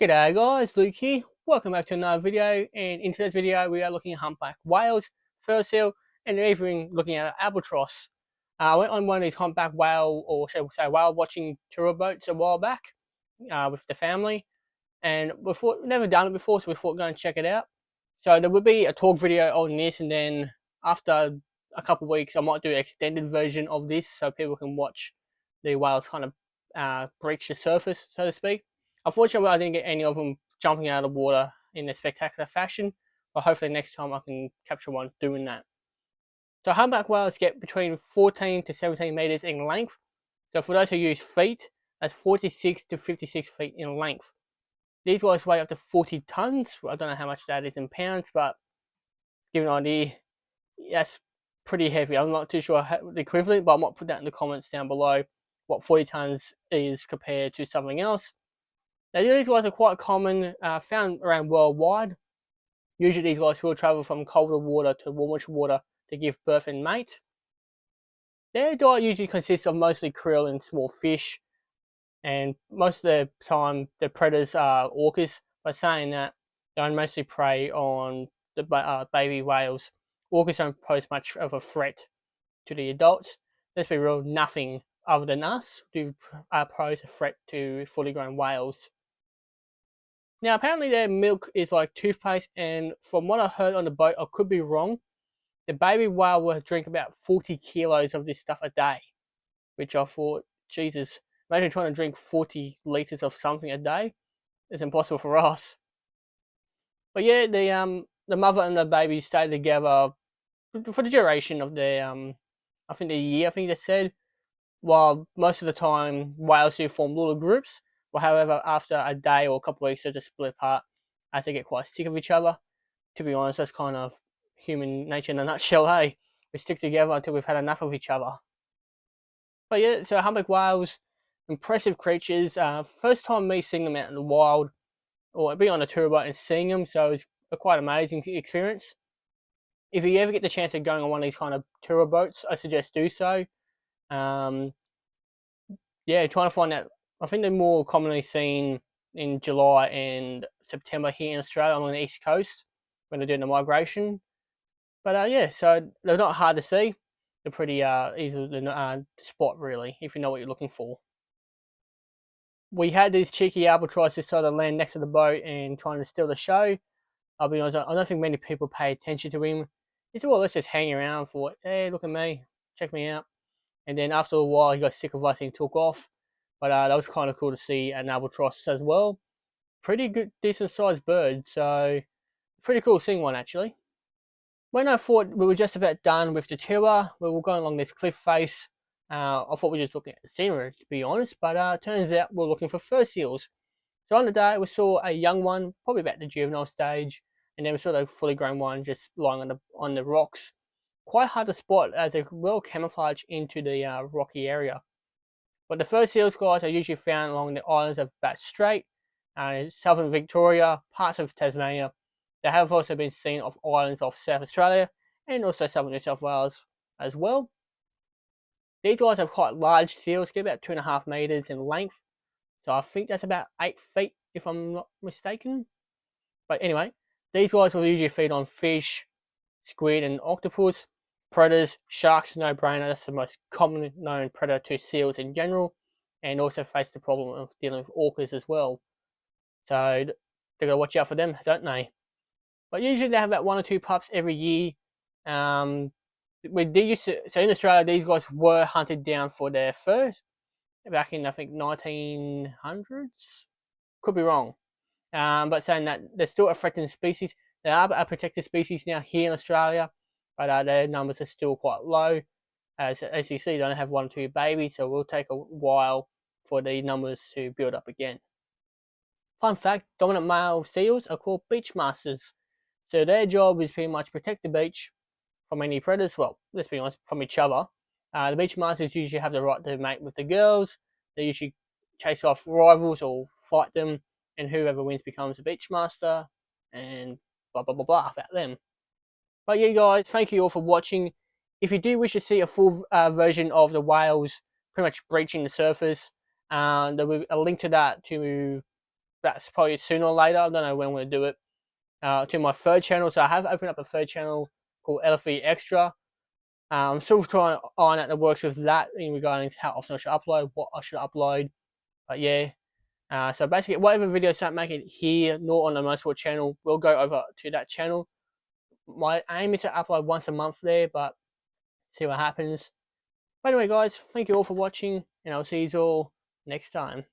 G'day guys, Luke here. Welcome back to another video, and in today's video we are looking at humpback whales, fur seal, and even looking at albatross. I went on one of these humpback whale, or shall we say whale watching tour boats a while back with the family, and never done it before, so we thought go and check it out. So there will be a talk video on this, and then after a couple of weeks I might do an extended version of this so people can watch the whales kind of breach the surface, so to speak. Unfortunately, I didn't get any of them jumping out of the water in a spectacular fashion, but hopefully next time I can capture one doing that. So humpback whales get between 14 to 17 meters in length. So for those who use feet, that's 46 to 56 feet in length. These guys weigh up to 40 tons. I don't know how much that is in pounds, but give you an idea, that's pretty heavy. I'm not too sure the equivalent, but I might put that in the comments down below what 40 tons is compared to something else. Now, these guys are quite common, found around worldwide. Usually these guys will travel from colder water to warmish water to give birth and mate. Their diet usually consists of mostly krill and small fish, and most of the time the predators are orcas. By saying that, they mostly prey on the baby whales. Orcas don't pose much of a threat to the adults. Let's be real, nothing other than us do pose a threat to fully grown whales. Now, apparently their milk is like toothpaste, and from what I heard on the boat, I could be wrong, the baby whale will drink about 40 kilos of this stuff a day, which I thought, Jesus, imagine trying to drink 40 litres of something a day. It's impossible for us. But yeah, the mother and the baby stay together for the duration of the I think the year, I think they said, while most of the time whales do form little groups. But however, after a day or a couple of weeks, they just split apart as they get quite sick of each other. To be honest, that's kind of human nature in a nutshell, hey? We stick together until we've had enough of each other. But yeah, so humpback whales, impressive creatures. First time me seeing them out in the wild, or being on a tour boat and seeing them, so it's a quite amazing experience. If you ever get the chance of going on one of these kind of tour boats, I suggest do so. Yeah, trying to find out. I think they're more commonly seen in July and September here in Australia on the east coast when they're doing the migration. But yeah, so they're not hard to see. They're pretty easy to spot, really, if you know what you're looking for. We had these cheeky albatrosses sort of land next to the boat and trying to steal the show. I'll be honest, I don't think many people pay attention to him. It's well, let's just hang around for, hey, look at me, check me out. And then after a while, he got sick of us and took off. But that was kind of cool to see an albatross as well. Pretty good, decent sized bird. So pretty cool seeing one actually. When I thought we were just about done with the tour, we were going along this cliff face. I thought we were just looking at the scenery, to be honest. But turns out we're looking for fur seals. So on the day, we saw a young one, probably about the juvenile stage, and then we saw the fully grown one just lying on the rocks. Quite hard to spot as they're well camouflaged into the rocky area. But the fur seals, guys, are usually found along the islands of Bass Strait, southern Victoria, parts of Tasmania. They have also been seen off islands off South Australia and also southern New South Wales as well. These guys are quite large seals, get about 2.5 meters in length. So I think that's about 8 feet, if I'm not mistaken. But anyway, these guys will usually feed on fish, squid, and octopus. Predators, sharks, no brainer. That's the most common known predator to seals in general, and also face the problem of dealing with orcas as well. So they got to watch out for them, don't they? But usually they have about 1 or 2 pups every year. We did used to, so in Australia, these guys were hunted down for their fur back in I think 1900s. Could be wrong, but saying that they're still a threatened species. They are a protected species now here in Australia, but their numbers are still quite low. As you see, they only have 1 or 2 babies, so it will take a while for the numbers to build up again. Fun fact, dominant male seals are called beach masters. So their job is pretty much protect the beach from any predators, well, let's be honest, from each other. The beach masters usually have the right to mate with the girls. They usually chase off rivals or fight them, and whoever wins becomes a beach master, and blah blah blah blah about them. But yeah, guys, thank you all for watching. If you do wish to see a full version of the whales pretty much breaching the surface, there will be a link to that to that's probably sooner or later. I don't know when I'm going to do it. To my third channel, so I have opened up a third channel called LFV Extra. I'm still trying to iron out the works with that in regarding to how often I should upload, what I should upload. But yeah, so basically, whatever videos don't make it here, nor on the Motorsport channel, will go over to that channel. My aim is to upload once a month there, but see what happens. But anyway, guys, thank you all for watching, and I'll see you all next time.